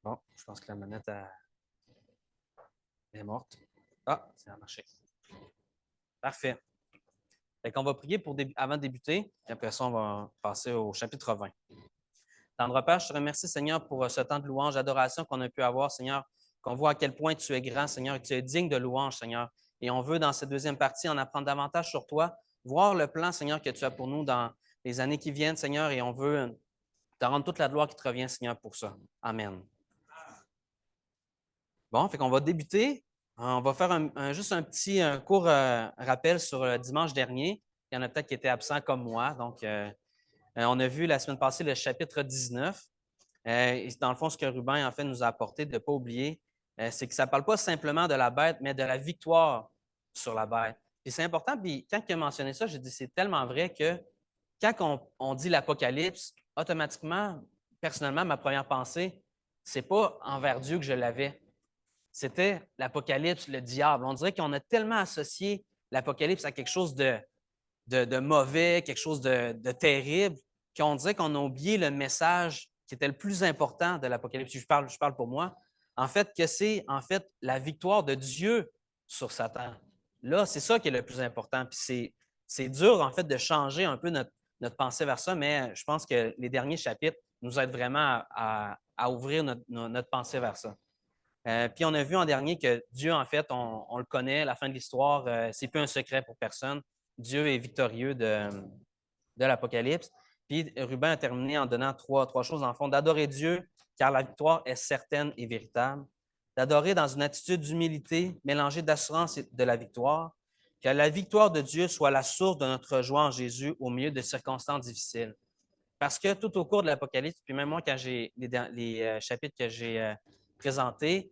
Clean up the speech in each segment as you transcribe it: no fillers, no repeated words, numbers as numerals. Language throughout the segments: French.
Bon, je pense que la manette est morte. Ah, ça a marché. Parfait. Fait qu'on va prier avant de débuter, puis après ça, on va passer au chapitre 20. Tendre Père, je te remercie, Seigneur, pour ce temps de louange, d'adoration qu'on a pu avoir, Seigneur, qu'on voit à quel point tu es grand, Seigneur, et que tu es digne de louange, Seigneur. Et on veut, dans cette deuxième partie, en apprendre davantage sur toi, voir le plan, Seigneur, que tu as pour nous dans les années qui viennent, Seigneur, et on veut te rendre toute la gloire qui te revient, Seigneur, pour ça. Amen. Bon, fait qu'on va débuter. On va faire juste un petit court rappel sur le dimanche dernier. Il y en a peut-être qui étaient absents comme moi. Donc, on a vu la semaine passée le chapitre 19. Et dans le fond, ce que Ruben, en fait, nous a apporté de ne pas oublier, c'est que ça ne parle pas simplement de la bête, mais de la victoire sur la bête. Et c'est important. Puis, quand il a mentionné ça, j'ai dit c'est tellement vrai que quand on dit l'Apocalypse, automatiquement, personnellement, ma première pensée, c'est pas envers Dieu que je l'avais. C'était l'Apocalypse, le diable. On dirait qu'on a tellement associé l'Apocalypse à quelque chose de mauvais, quelque chose de terrible, qu'on dirait qu'on a oublié le message qui était le plus important de l'Apocalypse. Je parle pour moi. En fait, que c'est en fait la victoire de Dieu sur Satan. Là, c'est ça qui est le plus important. Puis c'est dur, en fait, de changer un peu notre pensée vers ça, mais je pense que les derniers chapitres nous aident vraiment à ouvrir notre pensée vers ça. Puis on a vu en dernier que Dieu, en fait, on le connaît, la fin de l'histoire, c'est plus un secret pour personne. Dieu est victorieux de l'Apocalypse. Puis Ruben a terminé en donnant trois choses, en fond, d'adorer Dieu, car la victoire est certaine et véritable, d'adorer dans une attitude d'humilité mélangée d'assurance et de la victoire, que la victoire de Dieu soit la source de notre joie en Jésus au milieu de circonstances difficiles. Parce que tout au cours de l'Apocalypse, puis même moi, quand j'ai les chapitres que j'ai présentés,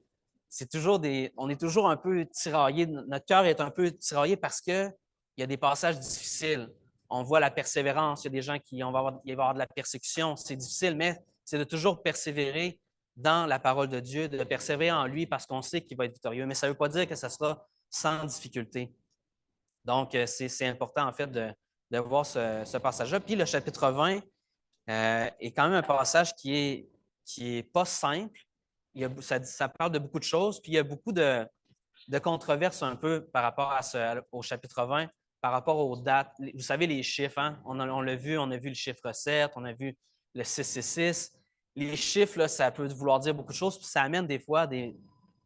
on est toujours un peu tiraillé, notre cœur est un peu tiraillé parce qu'il y a des passages difficiles. On voit la persévérance, il y a des gens il va y avoir de la persécution, c'est difficile, mais c'est de toujours persévérer dans la parole de Dieu, de persévérer en lui parce qu'on sait qu'il va être victorieux. Mais ça ne veut pas dire que ça sera sans difficulté. Donc, c'est important, en fait, de voir ce passage-là. Puis le chapitre 20, est quand même un passage qui est pas simple. Ça parle de beaucoup de choses, puis il y a beaucoup de controverses un peu par rapport au chapitre 20, par rapport aux dates. Vous savez, les chiffres, hein? On l'a vu, on a vu le chiffre 7, on a vu le 666. Les chiffres, là, ça peut vouloir dire beaucoup de choses, puis ça amène des fois des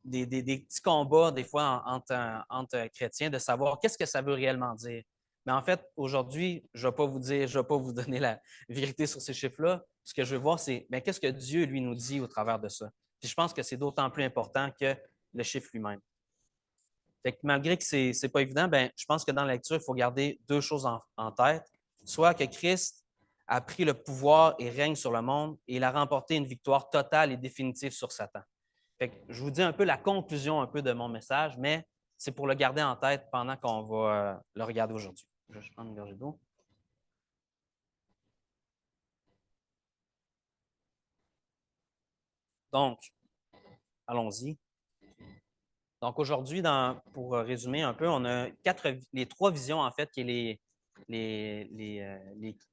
petits combats, des fois, entre chrétiens, de savoir qu'est-ce que ça veut réellement dire. Mais en fait, aujourd'hui, je ne vais pas vous dire, je ne vais pas vous donner la vérité sur ces chiffres-là. Ce que je veux voir, c'est qu'est-ce que Dieu, lui, nous dit au travers de ça. Puis je pense que c'est d'autant plus important que le chiffre lui-même. Fait que malgré que ce n'est pas évident, je pense que dans la lecture, il faut garder deux choses en tête. Soit que Christ a pris le pouvoir et règne sur le monde et il a remporté une victoire totale et définitive sur Satan. Fait que je vous dis un peu la conclusion un peu de mon message, mais c'est pour le garder en tête pendant qu'on va le regarder aujourd'hui. Je vais prendre une gorgée d'eau. Donc, allons-y. Donc, aujourd'hui, pour résumer un peu, on a les trois visions, en fait, qui est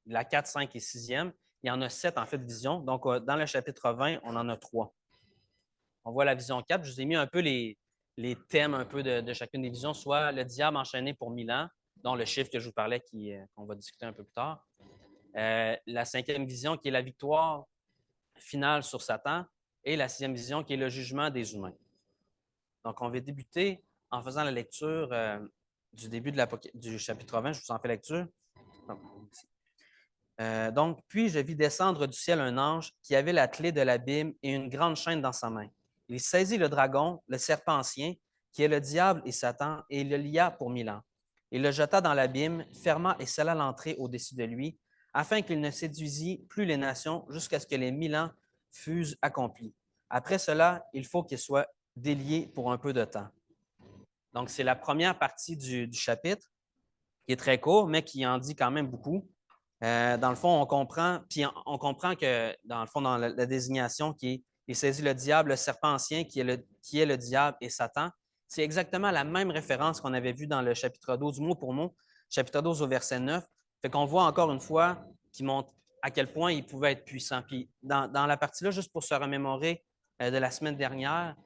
la 4, 5 et 6e. Il y en a 7, en fait, visions. Donc, dans le chapitre 20, on en a 3. On voit la vision 4. Je vous ai mis un peu les thèmes un peu de chacune des visions, soit le diable enchaîné pour 1000 ans, dont le chiffre que je vous parlais qu'on va discuter un peu plus tard. La 5e vision qui est la victoire finale sur Satan et la 6e vision qui est le jugement des humains. Donc, on va débuter en faisant la lecture du début du chapitre 20. Je vous en fais lecture. Donc, puis je vis descendre du ciel un ange qui avait la clé de l'abîme et une grande chaîne dans sa main. Il saisit le dragon, le serpent ancien, qui est le diable et Satan, et il le lia pour 1000 ans. Il le jeta dans l'abîme, ferma et scella l'entrée au-dessus de lui, afin qu'il ne séduisît plus les nations jusqu'à ce que les 1000 ans fussent accomplis. Après cela, il faut qu'il soit délié pour un peu de temps. Donc, c'est la première partie du chapitre, qui est très court, mais qui en dit quand même beaucoup. Dans le fond, on comprend que, dans le fond, dans la désignation il saisit le diable, le serpent ancien, qui est le diable et Satan, c'est exactement la même référence qu'on avait vue dans le chapitre 12, mot pour mot, chapitre 12 au verset 9. Fait qu'on voit encore une fois qu'il montre à quel point il pouvait être puissant. Puis dans la partie-là, juste pour se remémorer de la semaine dernière,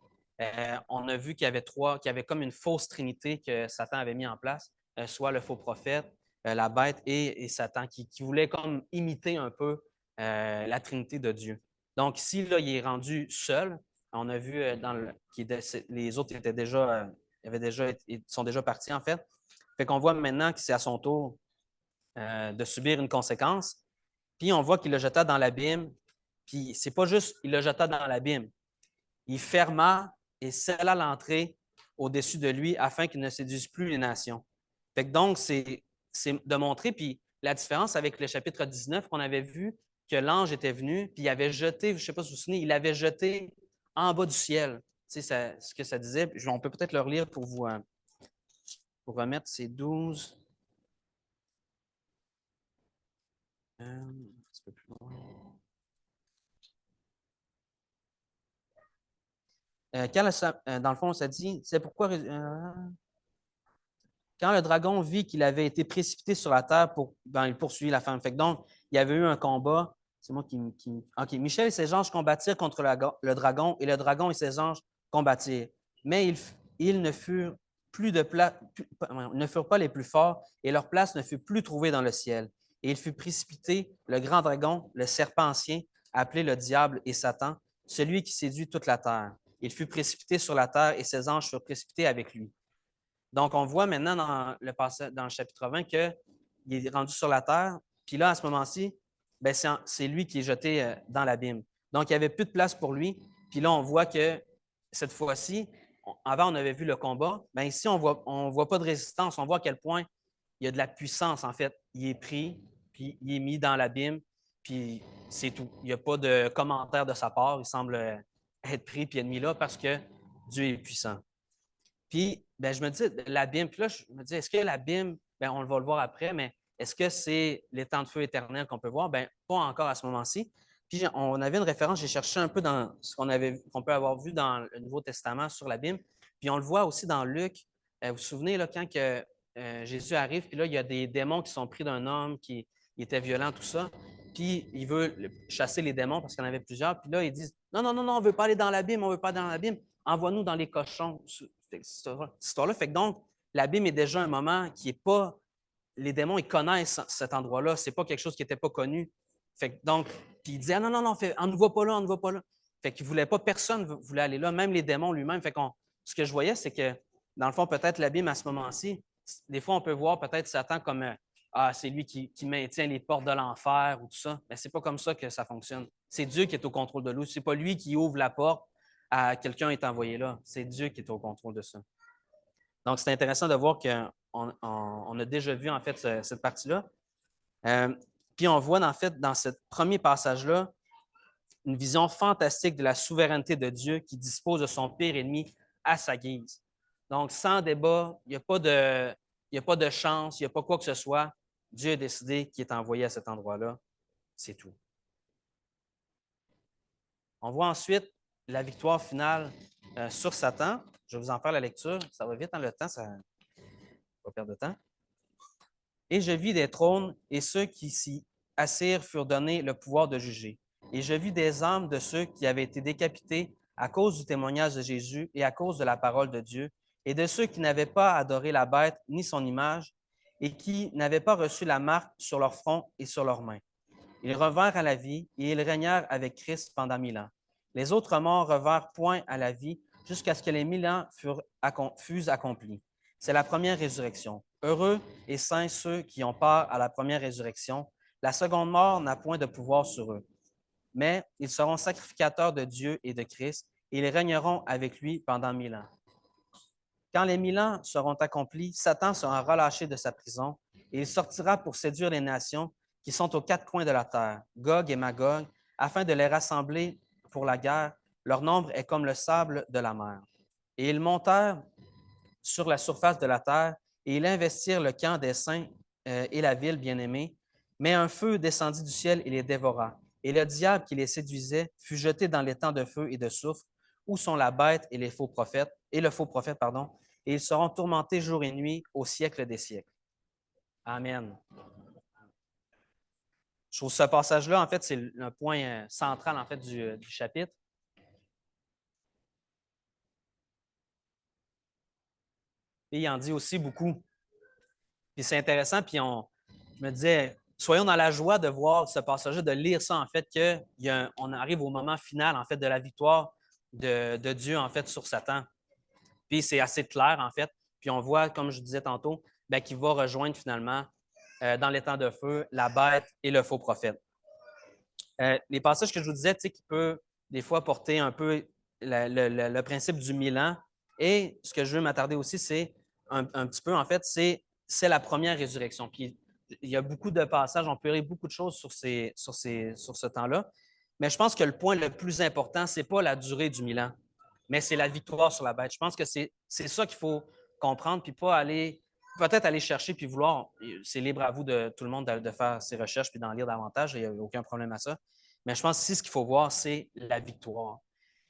on a vu qu'il y avait comme une fausse trinité que Satan avait mis en place, soit le faux prophète, la bête et Satan, qui voulait comme imiter un peu la trinité de Dieu. Donc ici, là, il est rendu seul. On a vu les autres étaient déjà, ils sont déjà partis, en fait. Fait qu'on voit maintenant que c'est à son tour de subir une conséquence. Puis on voit qu'il le jeta dans l'abîme. Puis c'est pas juste il le jeta dans l'abîme. Il ferma et scella l'entrée au-dessus de lui afin qu'il ne séduise plus les nations. Fait que donc, c'est de montrer, puis la différence avec le chapitre 19 qu'on avait vu, que l'ange était venu, puis il avait jeté, je ne sais pas si vous vous souvenez, il avait jeté en bas du ciel. Tu sais, ce que ça disait. On peut peut-être le relire pour vous pour remettre ces 12. Un petit peu plus loin. Dans le fond, ça dit, c'est pourquoi quand le dragon vit qu'il avait été précipité sur la terre, il poursuivit la femme. Fait que donc, il y avait eu un combat. C'est moi qui. OK. Michel et ses anges combattirent contre le dragon, et le dragon et ses anges combattirent. Mais ils ne furent ne furent pas les plus forts, et leur place ne fut plus trouvée dans le ciel. Et il fut précipité, le grand dragon, le serpent ancien, appelé le diable et Satan, celui qui séduit toute la terre. Il fut précipité sur la terre, et ses anges furent précipités avec lui. Donc, on voit maintenant dans le chapitre 20 qu'il est rendu sur la terre. Puis là, à ce moment-ci, ben, c'est lui qui est jeté dans l'abîme. Donc, il n'y avait plus de place pour lui. Puis là, on voit que cette fois-ci, avant, on avait vu le combat. Bien, ici, on voit pas de résistance. On voit à quel point il y a de la puissance, en fait. Il est pris, puis il est mis dans l'abîme, puis c'est tout. Il n'y a pas de commentaire de sa part. Il semble être pris puis être mis là parce que Dieu est puissant. Puis, ben, je me dis, l'abîme, puis là, je me dis, est-ce que l'abîme, ben, on va le voir après, mais est-ce que c'est l'étang de feu éternel qu'on peut voir? Ben, pas encore à ce moment-ci. Puis, on avait une référence, j'ai cherché un peu dans ce qu'on peut avoir vu dans le Nouveau Testament sur l'abîme. Puis, on le voit aussi dans Luc. Vous vous souvenez, là, quand Jésus arrive, puis là, il y a des démons qui sont pris d'un homme qui était violent, tout ça. Puis, il veut chasser les démons parce qu'il y en avait plusieurs. Puis là, ils disent, non, non, non, non, on ne veut pas aller dans l'abîme, on ne veut pas aller dans l'abîme. Envoie-nous dans les cochons. Cette histoire-là fait que donc, l'abîme est déjà un moment qui n'est pas. Les démons, ils connaissent cet endroit-là. Ce n'est pas quelque chose qui n'était pas connu. Fait que donc, puis il disait, ah non, non, non, on ne va pas là, on ne va pas là. Fait qu'il ne voulait pas, personne ne voulait aller là, même les démons lui-même. Fait qu'on, ce que je voyais, c'est que, dans le fond, peut-être l'abîme à ce moment-ci, des fois, on peut voir peut-être Satan comme ah, c'est lui qui maintient les portes de l'enfer ou tout ça. Mais ce n'est pas comme ça que ça fonctionne. C'est Dieu qui est au contrôle de l'eau. Ce n'est pas lui qui ouvre la porte à quelqu'un est envoyé là. C'est Dieu qui est au contrôle de ça. Donc, c'est intéressant de voir qu'on a déjà vu, en fait, cette partie-là. Puis, on voit, en fait, dans ce premier passage-là, une vision fantastique de la souveraineté de Dieu qui dispose de son pire ennemi à sa guise. Donc, sans débat, il n'y a pas de chance, il n'y a pas quoi que ce soit. Dieu a décidé qu'il est envoyé à cet endroit-là. C'est tout. On voit ensuite la victoire finale sur Satan. Je vais vous en faire la lecture. Ça va vite dans le temps, ça ne va pas perdre de temps. Et je vis des trônes, et ceux qui s'y assirent furent donnés le pouvoir de juger. Et je vis des âmes de ceux qui avaient été décapités à cause du témoignage de Jésus et à cause de la parole de Dieu, et de ceux qui n'avaient pas adoré la bête ni son image, et qui n'avaient pas reçu la marque sur leur front et sur leurs mains. Ils revinrent à la vie, et ils régnèrent avec Christ pendant 1000 ans. Les autres morts revinrent point à la vie jusqu'à ce que les 1000 ans fussent accomplis. C'est la première résurrection. Heureux et saints ceux qui ont part à la première résurrection. La seconde mort n'a point de pouvoir sur eux. Mais ils seront sacrificateurs de Dieu et de Christ, et ils régneront avec lui pendant 1000 ans. Quand les 1000 ans seront accomplis, Satan sera relâché de sa prison, et il sortira pour séduire les nations qui sont aux quatre coins de la terre, Gog et Magog, afin de les rassembler pour la guerre. Leur nombre est comme le sable de la mer. Et ils montèrent sur la surface de la terre, et ils investirent le camp des saints et la ville bien-aimée. Mais un feu descendit du ciel et les dévora. Et le diable qui les séduisait fut jeté dans l'étang de feu et de soufre, où sont la bête et le faux prophète, pardon, et ils seront tourmentés jour et nuit au siècle des siècles. Amen. Je trouve ce passage-là, en fait, c'est le point central en fait, du chapitre. Puis il en dit aussi beaucoup. Puis c'est intéressant, puis je me disais, soyons dans la joie de voir ce passage-là, de lire ça, en fait, qu'on arrive au moment final, en fait, de la victoire de Dieu, en fait, sur Satan. Puis c'est assez clair, en fait. Puis on voit, comme je disais tantôt, bien, qu'il va rejoindre finalement dans l'étang de feu la bête et le faux prophète. Les passages que je vous disais, tu sais, qui peut des fois porter un peu le principe du 1000 ans. Et ce que je veux m'attarder aussi, c'est un petit peu, en fait, c'est la première résurrection. Puis il y a beaucoup de passages, on peut lire beaucoup de choses sur ce temps-là. Mais je pense que le point le plus important, ce n'est pas la durée du 1000 ans, mais c'est la victoire sur la bête. Je pense que c'est ça qu'il faut comprendre, puis pas aller, peut-être aller chercher, puis vouloir, c'est libre à vous de tout le monde de faire ses recherches, puis d'en lire davantage, il n'y a aucun problème à ça. Mais je pense que ce qu'il faut voir, c'est la victoire.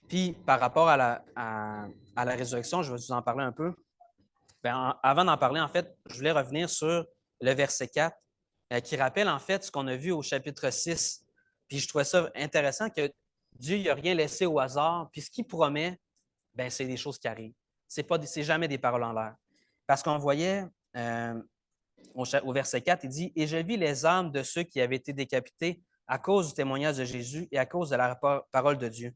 Puis par rapport à la résurrection, je vais vous en parler un peu. Bien, avant d'en parler, en fait, je voulais revenir sur le verset 4, qui rappelle en fait ce qu'on a vu au chapitre 6. Puis je trouvais ça intéressant que Dieu n'a rien laissé au hasard. Puis ce qu'il promet, ben, c'est des choses qui arrivent. C'est jamais des paroles en l'air. Parce qu'on voyait au verset 4, il dit « Et je vis les âmes de ceux qui avaient été décapités à cause du témoignage de Jésus et à cause de la parole de Dieu. »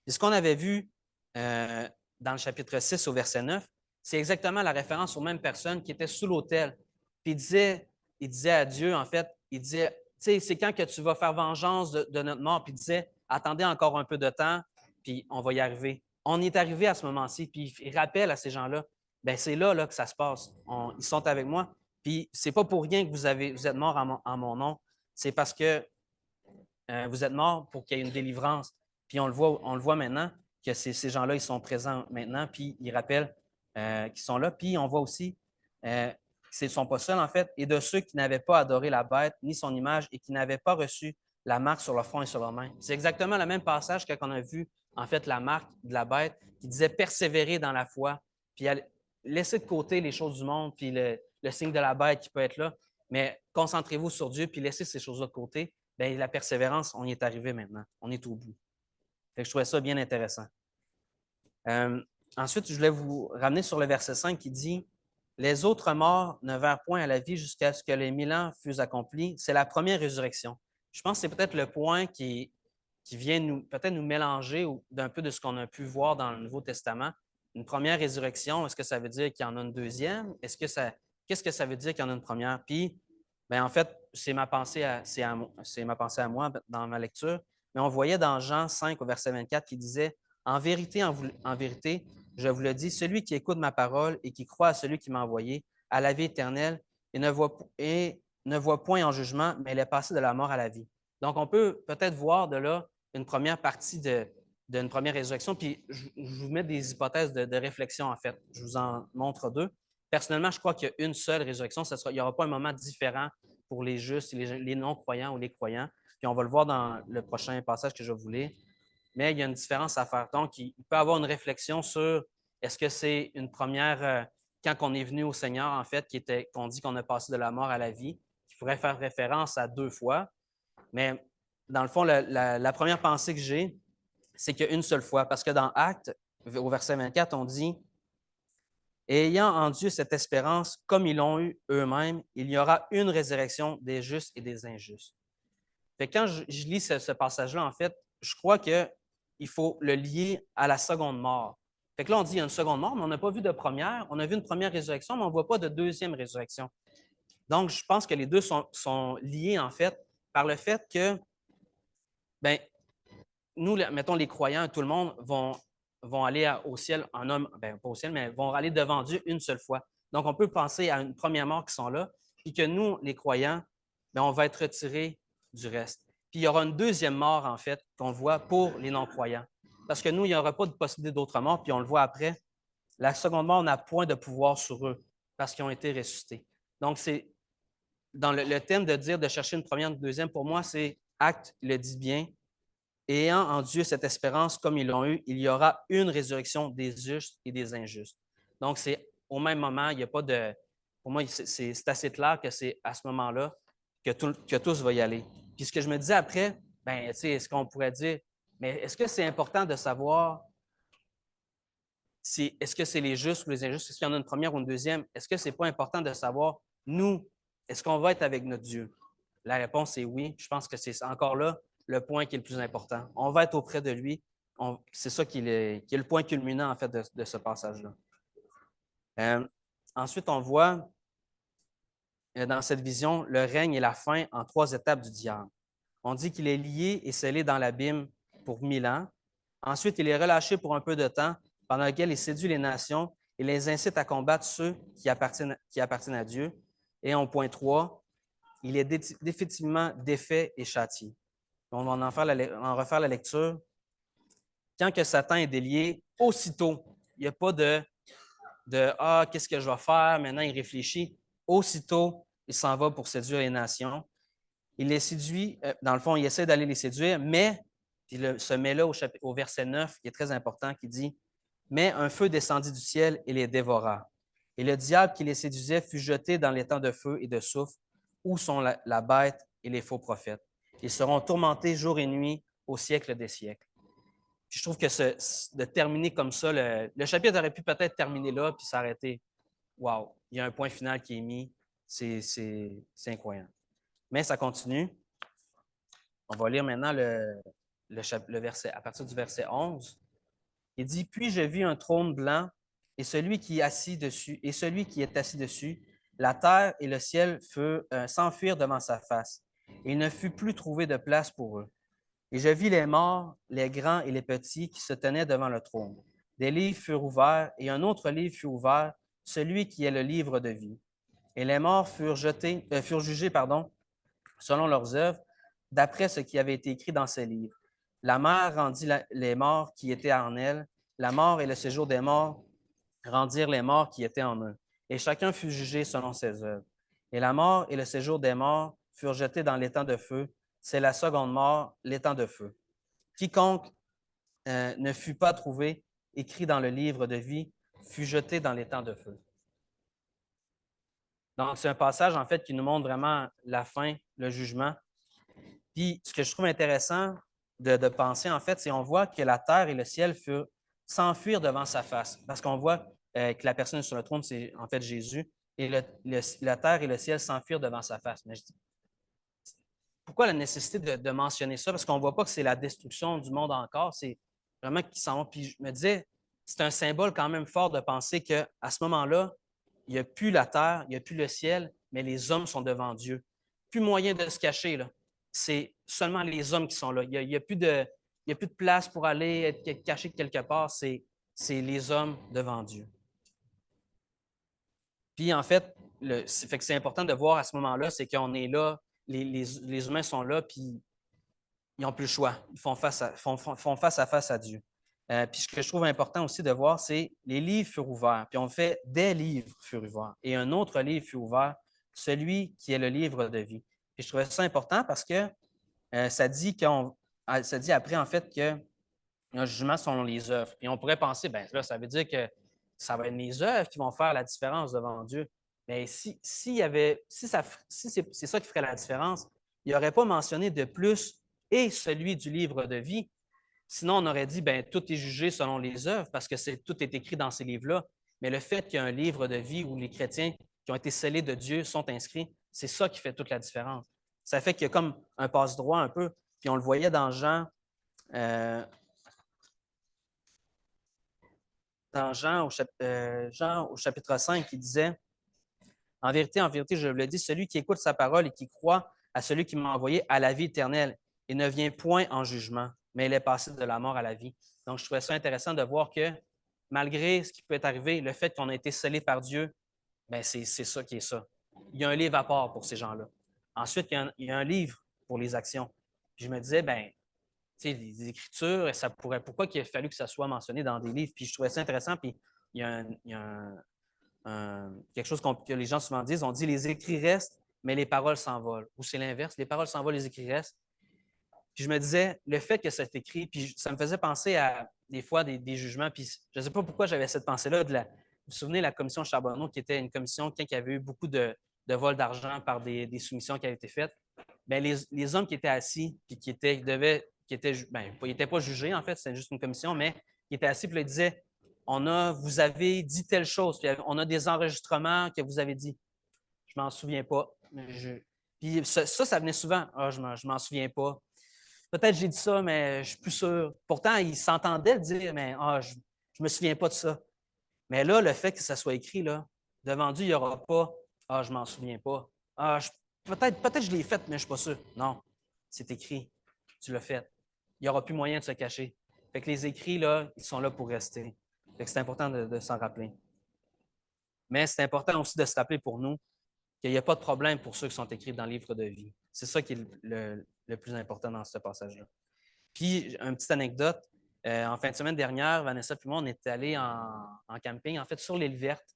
Et ce qu'on avait vu dans le chapitre 6 au verset 9, c'est exactement la référence aux mêmes personnes qui étaient sous l'autel. Puis il disait à Dieu, en fait, il disait, tu sais, c'est quand que tu vas faire vengeance de notre mort? Puis il disait, attendez encore un peu de temps, puis on va y arriver. On est arrivé à ce moment-ci, puis il rappelle à ces gens-là, bien, c'est là que ça se passe. Ils sont avec moi. Puis c'est pas pour rien que vous êtes morts en mon nom. C'est parce que vous êtes morts pour qu'il y ait une délivrance. Puis on le voit maintenant que ces gens-là, ils sont présents maintenant, puis ils rappellent qu'ils sont là. Puis on voit aussi qu'ils ne sont pas seuls, en fait, et de ceux qui n'avaient pas adoré la bête ni son image et qui n'avaient pas reçu la marque sur leur front et sur leurs mains. C'est exactement le même passage qu'on a vu, en fait, la marque de la bête qui disait persévérer dans la foi, puis laisser de côté les choses du monde, puis le signe de la bête qui peut être là, mais concentrez-vous sur Dieu, puis laissez ces choses-là de côté. Bien, la persévérance, on y est arrivé maintenant. On est au bout. Fait que je trouvais ça bien intéressant. Ensuite, je voulais vous ramener sur le verset 5 qui dit « Les autres morts ne vinrent point à la vie jusqu'à ce que les 1000 ans fussent accomplis. » C'est la première résurrection. Je pense que c'est peut-être le point qui vient peut-être nous mélanger d'un peu de ce qu'on a pu voir dans le Nouveau Testament. Une première résurrection, est-ce que ça veut dire qu'il y en a une deuxième? Qu'est-ce que ça veut dire qu'il y en a une première? Puis, bien, en fait, c'est ma pensée à moi dans ma lecture. Mais on voyait dans Jean 5 au verset 24 qui disait « En vérité, en vérité, je vous le dis, celui qui écoute ma parole et qui croit à celui qui m'a envoyé a la vie éternelle et ne voit point en jugement, mais il est passé de la mort à la vie. » Donc, on peut peut-être voir de là une première partie d'une première résurrection. Puis, je vous mets des hypothèses de réflexion, en fait. Je vous en montre deux. Personnellement, je crois qu'il y a une seule résurrection. Il n'y aura pas un moment différent pour les justes, les non-croyants ou les croyants. Puis on va le voir dans le prochain passage que je vais vous lire. Mais il y a une différence à faire. Donc, il peut y avoir une réflexion sur est-ce que c'est une première, quand on est venu au Seigneur, en fait, qu'on dit qu'on a passé de la mort à la vie, qui pourrait faire référence à deux fois. Mais dans le fond, la première pensée que j'ai, c'est qu'il y a une seule fois. Parce que dans Actes, au verset 24, on dit et ayant en Dieu cette espérance, comme ils l'ont eu eux-mêmes, il y aura une résurrection des justes et des injustes. Fait que quand je lis ce passage-là, en fait, je crois qu'il faut le lier à la seconde mort. Fait que là, on dit qu'il y a une seconde mort, mais on n'a pas vu de première. On a vu une première résurrection, mais on ne voit pas de deuxième résurrection. Donc, je pense que les deux sont liés, en fait, par le fait que, bien, nous, mettons, les croyants, tout le monde vont aller au ciel en homme, bien, pas au ciel, mais vont aller devant Dieu une seule fois. Donc, on peut penser à une première mort qui sont là, puis que nous, les croyants, bien, on va être retirés du reste. Puis il y aura une deuxième mort, en fait, qu'on voit pour les non-croyants. Parce que nous, il n'y aura pas de possibilité d'autre mort, puis on le voit après. La seconde mort n'a point de pouvoir sur eux parce qu'ils ont été ressuscités. Donc, c'est dans le thème de dire de chercher une première, une deuxième, pour moi, c'est Acte le dit bien. Ayant en Dieu cette espérance comme ils l'ont eu, il y aura une résurrection des justes et des injustes. Donc, c'est au même moment, il n'y a pas de. Pour moi, c'est assez clair que c'est à ce moment-là que tous vont y aller. Puis ce que je me disais après, ben, est-ce qu'on pourrait dire, mais est-ce que c'est important de savoir est-ce que c'est les justes ou les injustes? Est-ce qu'il y en a une première ou une deuxième? Est-ce que ce n'est pas important de savoir, nous, est-ce qu'on va être avec notre Dieu? La réponse est oui. Je pense que c'est encore là le point qui est le plus important. On va être auprès de lui. C'est ça qui est le point culminant, en fait, de ce passage-là. Ensuite, on voit dans cette vision le règne et la fin en 3 étapes du diable. On dit qu'il est lié et scellé dans l'abîme pour 1000 ans. Ensuite, il est relâché pour un peu de temps, pendant lequel il séduit les nations et les incite à combattre ceux qui appartiennent à Dieu. Et en point 3, il est définitivement défait et châtié. On va en refaire la lecture. Quand que Satan est délié, aussitôt, il n'y a pas de Ah, qu'est-ce que je vais faire? Maintenant, il réfléchit. Aussitôt, il s'en va pour séduire les nations. Il les séduit, dans le fond, il essaie d'aller les séduire, mais il se met là au verset 9, qui est très important, qui dit Mais un feu descendit du ciel et les dévora. Et le diable qui les séduisait fut jeté dans les temps de feu et de soufre, où sont la bête et les faux prophètes. Ils seront tourmentés jour et nuit au siècle des siècles. Puis je trouve que de terminer comme ça, le chapitre aurait pu peut-être terminer là puis s'arrêter. Wow, il y a un point final qui est mis. C'est incroyable. Mais ça continue. On va lire maintenant le verset, à partir du verset 11. Il dit Puis je vis un trône blanc et celui qui est assis dessus, la terre et le ciel s'enfuirent devant sa face. Et il ne fut plus trouvé de place pour eux. Et je vis les morts, les grands et les petits, qui se tenaient devant le trône. Des livres furent ouverts, et un autre livre fut ouvert, celui qui est le livre de vie. Et les morts furent jugés selon leurs œuvres, d'après ce qui avait été écrit dans ces livres. La mer rendit les morts qui étaient en elle, la mort et le séjour des morts rendirent les morts qui étaient en eux. Et chacun fut jugé selon ses œuvres. Et la mort et le séjour des morts furent jetés dans l'étang de feu. C'est la seconde mort, l'étang de feu. Quiconque ne fut pas trouvé écrit dans le livre de vie fut jeté dans l'étang de feu. Donc, c'est un passage, en fait, qui nous montre vraiment la fin, le jugement. Puis, ce que je trouve intéressant de penser, en fait, c'est qu'on voit que la terre et le ciel s'enfuir devant sa face. Parce qu'on voit que la personne sur le trône, c'est en fait Jésus. Et la terre et le ciel s'enfuirent devant sa face. Mais je dis, pourquoi la nécessité de mentionner ça? Parce qu'on ne voit pas que c'est la destruction du monde encore. C'est vraiment qu'ils s'en vont. Puis je me disais, c'est un symbole quand même fort de penser qu'à ce moment-là, il n'y a plus la terre, il n'y a plus le ciel, mais les hommes sont devant Dieu. Plus moyen de se cacher, là. C'est seulement les hommes qui sont là. Il n'y a plus de place pour aller être caché quelque part. C'est les hommes devant Dieu. Puis en fait, fait que c'est important de voir à ce moment-là, c'est qu'on est là, les humains sont là, puis ils n'ont plus le choix. Ils font face à face à Dieu. Puis ce que je trouve important aussi de voir, c'est les livres furent ouverts. Puis on fait des livres furent ouverts. Et un autre livre fut ouvert, celui qui est le livre de vie. Puis je trouvais ça important parce que ça dit après, en fait, que un jugement selon les œuvres. Et on pourrait penser, bien là, ça veut dire que ça va être les œuvres qui vont faire la différence devant Dieu. Mais si c'est ça qui ferait la différence, il n'aurait pas mentionné de plus et celui du livre de vie. Sinon, on aurait dit, bien, tout est jugé selon les œuvres parce que tout est écrit dans ces livres-là. Mais le fait qu'il y a un livre de vie où les chrétiens qui ont été scellés de Dieu sont inscrits, c'est ça qui fait toute la différence. Ça fait qu'il y a comme un passe-droit un peu. Puis on le voyait dans Jean, Jean au chapitre 5, qui disait en vérité, je vous le dis, celui qui écoute sa parole et qui croit à celui qui m'a envoyé a la vie éternelle et ne vient point en jugement, mais il est passé de la mort à la vie. Donc, je trouvais ça intéressant de voir que malgré ce qui peut être arrivé, le fait qu'on a été scellé par Dieu, bien, c'est ça qui est ça. Il y a un livre à part pour ces gens-là. Ensuite, il y a un livre pour les actions. Puis je me disais, bien, les Écritures, pourquoi il a fallu que ça soit mentionné dans des livres? Puis je trouvais ça intéressant. Puis il y a quelque chose que les gens souvent disent, on dit les écrits restent, mais les paroles s'envolent. Ou c'est l'inverse, les paroles s'envolent, les écrits restent. Puis je me disais, le fait que c'est écrit, puis ça me faisait penser à des fois des jugements, puis je ne sais pas pourquoi j'avais cette pensée-là. Vous vous souvenez de la commission Charbonneau, qui était une commission qui avait eu beaucoup de vols d'argent par des soumissions qui avaient été faites. Bien, les hommes qui étaient assis, puis ils n'étaient pas jugés, en fait, c'était juste une commission, mais qui étaient assis, puis ils disaient, vous avez dit telle chose, puis on a des enregistrements que vous avez dit. Je m'en souviens pas. Puis ça venait souvent. Ah, je m'en souviens pas. Peut-être que j'ai dit ça, mais je suis plus sûr. Pourtant, ils s'entendaient le dire, mais je me souviens pas de ça. Mais là, le fait que ça soit écrit, là, devant Dieu, il n'y aura pas Ah, je m'en souviens pas. Peut-être que je l'ai fait, mais je ne suis pas sûr. Non, c'est écrit. Tu l'as fait. Il n'y aura plus moyen de se cacher. Fait que les écrits, là, ils sont là pour rester. Fait que c'est important de s'en rappeler. Mais c'est important aussi de se rappeler pour nous qu'il n'y a pas de problème pour ceux qui sont écrits dans le livre de vie. C'est ça qui est le plus important dans ce passage-là. Puis, une petite anecdote. En fin de semaine dernière, Vanessa et moi, on est allés en camping, en fait, sur l'île verte.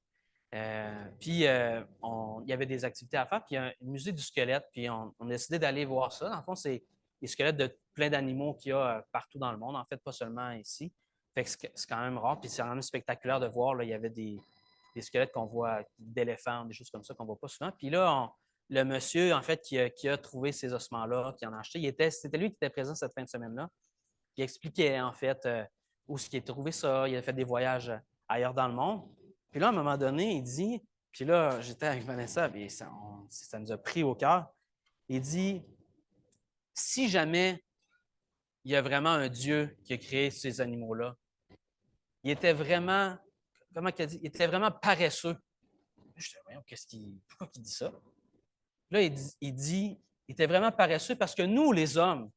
Puis, il y avait des activités à faire, puis il y a une musée du squelette, puis on a décidé d'aller voir ça. Dans le fond, c'est les squelettes de plein d'animaux qu'il y a partout dans le monde, en fait, pas seulement ici. Fait que c'est quand même rare, puis c'est quand même spectaculaire de voir. Là, il y avait des squelettes qu'on voit d'éléphants, des choses comme ça qu'on ne voit pas souvent. Puis là, le monsieur, en fait, qui a trouvé ces ossements-là, qui en a acheté, c'était lui qui était présent cette fin de semaine-là. Il expliquait, en fait, où est-ce qu'il a trouvé ça. Il a fait des voyages ailleurs dans le monde. Puis là, à un moment donné, il dit, puis là, j'étais avec Vanessa, et ça nous a pris au cœur. Il dit, si jamais il y a vraiment un Dieu qui a créé ces animaux-là, il était vraiment, comment il a dit, il était vraiment paresseux. Je disais, voyons, pourquoi il dit ça? Là, il était vraiment paresseux parce que nous, les hommes,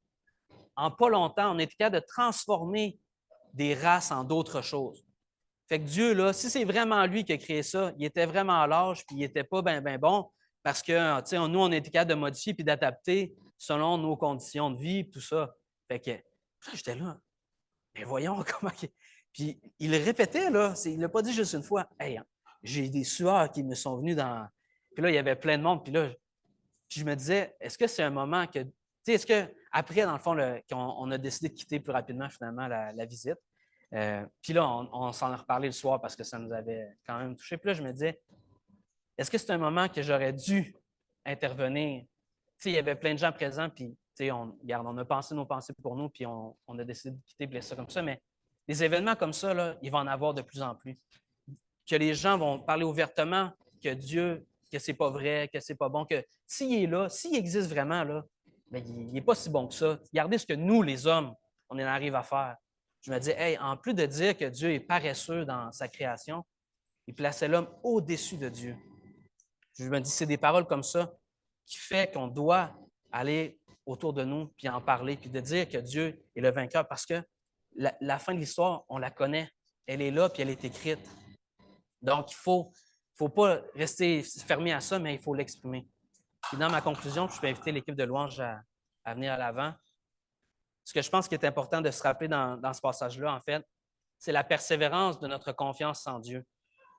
en pas longtemps, on était capable de transformer des races en d'autres choses. Fait que Dieu, là, si c'est vraiment lui qui a créé ça, il était vraiment à l'âge, puis il n'était pas bien bon, parce que, tu sais, nous, on était capable de modifier puis d'adapter selon nos conditions de vie, tout ça. Fait que, j'étais là, mais voyons comment. Puis il le répétait, là, il ne l'a pas dit juste une fois. Hey, j'ai des sueurs qui me sont venues dans. Puis là, il y avait plein de monde, puis là, je me disais, est-ce que c'est un moment que. Tu sais, est-ce que, après, dans le fond, on a décidé de quitter plus rapidement, finalement, la visite. Puis là, on s'en a reparlé le soir parce que ça nous avait quand même touché. Puis là, je me disais, est-ce que c'est un moment que j'aurais dû intervenir? Tu sais, il y avait plein de gens présents, puis, tu sais, on a pensé nos pensées pour nous, puis on a décidé de quitter, puis ça comme ça. Mais des événements comme ça, là, il va en avoir de plus en plus. Que les gens vont parler ouvertement que Dieu, que c'est pas vrai, que c'est pas bon, que s'il est là, s'il existe vraiment, là, mais il n'est pas si bon que ça. Regardez ce que nous, les hommes, on en arrive à faire. Je me dis, hey, en plus de dire que Dieu est paresseux dans sa création, il plaçait l'homme au-dessus de Dieu. Je me dis, c'est des paroles comme ça qui fait qu'on doit aller autour de nous, puis en parler, puis de dire que Dieu est le vainqueur, parce que la fin de l'histoire, on la connaît. Elle est là, puis elle est écrite. Donc, il ne faut pas rester fermé à ça, mais il faut l'exprimer. Puis dans ma conclusion, je peux inviter l'équipe de louange à venir à l'avant. Ce que je pense qu'il est important de se rappeler dans ce passage-là, en fait, c'est la persévérance de notre confiance en Dieu.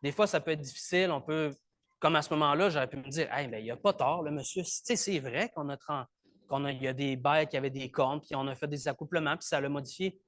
Des fois, ça peut être difficile. On peut, comme à ce moment-là, j'aurais pu me dire, hey, ben, il n'y a pas tort, le monsieur. Tu sais, c'est vrai il y a des bêtes qui avaient des cornes, puis on a fait des accouplements, puis ça l'a modifié.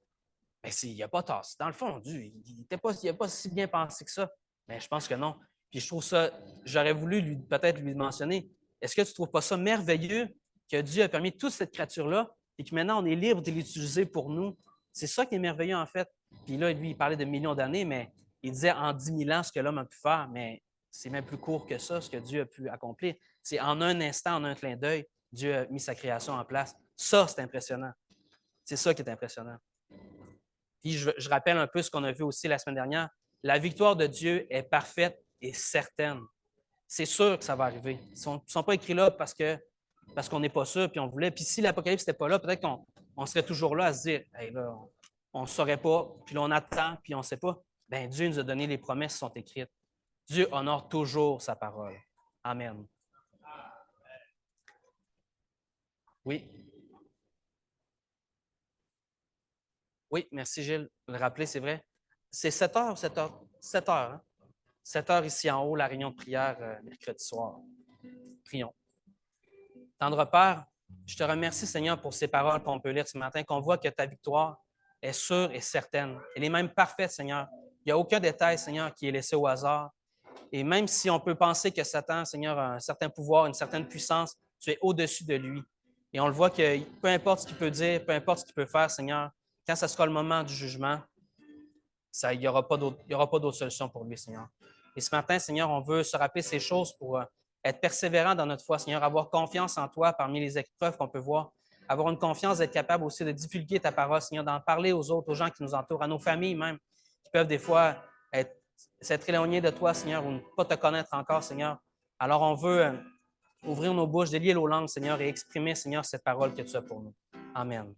Mais il n'y a pas tort. Dans le fond, Dieu, il n'a pas si bien pensé que ça. Mais je pense que non. Puis je trouve ça, j'aurais voulu peut-être lui mentionner, est-ce que tu ne trouves pas ça merveilleux que Dieu a permis toute cette créature-là et que maintenant on est libre de l'utiliser pour nous? C'est ça qui est merveilleux en fait. Puis là, lui, il parlait de millions d'années, mais il disait en 10 000 ans ce que l'homme a pu faire, mais c'est même plus court que ça, ce que Dieu a pu accomplir. C'est en un instant, en un clin d'œil, Dieu a mis sa création en place. Ça, c'est impressionnant. C'est ça qui est impressionnant. Puis je rappelle un peu ce qu'on a vu aussi la semaine dernière. La victoire de Dieu est parfaite et certaine. C'est sûr que ça va arriver. Ils ne sont pas écrits là parce qu'on n'est pas sûr, puis on voulait. Puis si l'Apocalypse n'était pas là, peut-être qu'on serait toujours là à se dire, hey, là, on ne saurait pas, puis là, on attend, puis on ne sait pas. Bien, Dieu nous a donné les promesses qui sont écrites. Dieu honore toujours sa parole. Amen. Oui. Oui, merci Gilles. Le rappeler, c'est vrai. C'est 7 heures, 7 heures, 7 heures. Hein? 7 heures ici en haut, la réunion de prière mercredi soir. Prions. Tendre Père, je te remercie, Seigneur, pour ces paroles qu'on peut lire ce matin, qu'on voit que ta victoire est sûre et certaine. Elle est même parfaite, Seigneur. Il n'y a aucun détail, Seigneur, qui est laissé au hasard. Et même si on peut penser que Satan, Seigneur, a un certain pouvoir, une certaine puissance, tu es au-dessus de lui. Et on le voit que peu importe ce qu'il peut dire, peu importe ce qu'il peut faire, Seigneur, quand ce sera le moment du jugement, il n'y aura pas d'autre solution pour lui, Seigneur. Et ce matin, Seigneur, on veut se rappeler ces choses pour être persévérant dans notre foi, Seigneur, avoir confiance en toi parmi les épreuves qu'on peut voir, avoir une confiance d'être capable aussi de divulguer ta parole, Seigneur, d'en parler aux autres, aux gens qui nous entourent, à nos familles même, qui peuvent des fois s'être éloignés de toi, Seigneur, ou ne pas te connaître encore, Seigneur. Alors, on veut ouvrir nos bouches, délier nos langues, Seigneur, et exprimer, Seigneur, cette parole que tu as pour nous. Amen.